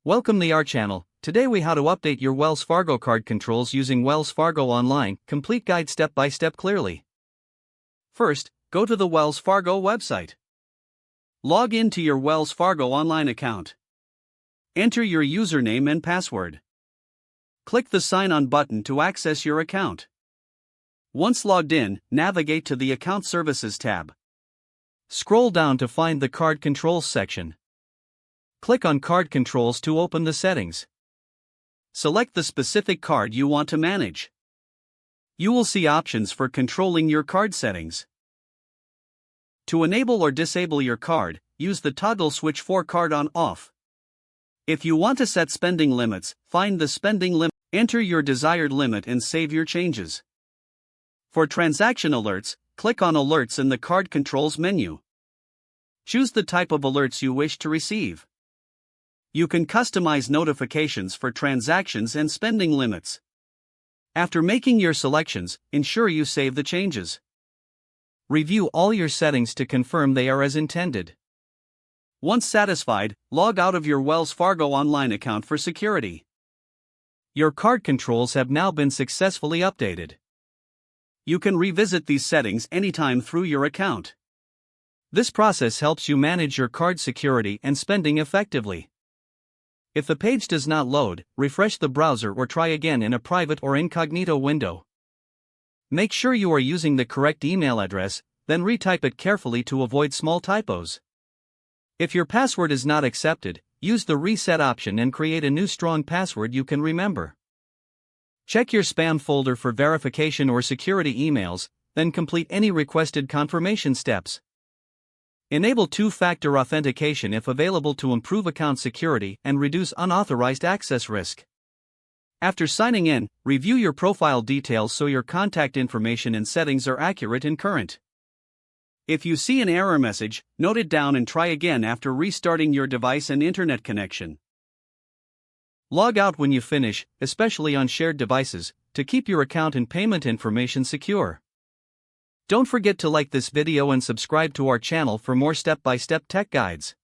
Welcome to our channel. Today we how to update your Wells Fargo card controls using Wells Fargo Online, complete guide step by step clearly. First, go to the Wells Fargo website. Log in to your Wells Fargo Online account. Enter your username and password. Click the Sign On button to access your account. Once logged in, navigate to the Account Services tab. Scroll down to find the Card Controls section. Click on Card Controls to open the settings. Select the specific card you want to manage. You will see options for controlling your card settings. To enable or disable your card, use the toggle switch for card on/off. If you want to set spending limits, find the spending limit, enter your desired limit and save your changes. For transaction alerts, click on Alerts in the Card Controls menu. Choose the type of alerts you wish to receive. You can customize notifications for transactions and spending limits. After making your selections, ensure you save the changes. Review all your settings to confirm they are as intended. Once satisfied, log out of your Wells Fargo Online account for security. Your card controls have now been successfully updated. You can revisit these settings anytime through your account. This process helps you manage your card security and spending effectively. If the page does not load, refresh the browser or try again in a private or incognito window. Make sure you are using the correct email address, then retype it carefully to avoid small typos. If your password is not accepted, use the reset option and create a new strong password you can remember. Check your spam folder for verification or security emails, then complete any requested confirmation steps. Enable two-factor authentication if available to improve account security and reduce unauthorized access risk. After signing in, review your profile details so your contact information and settings are accurate and current. If you see an error message, note it down and try again after restarting your device and internet connection. Log out when you finish, especially on shared devices, to keep your account and payment information secure. Don't forget to like this video and subscribe to our channel for more step-by-step tech guides.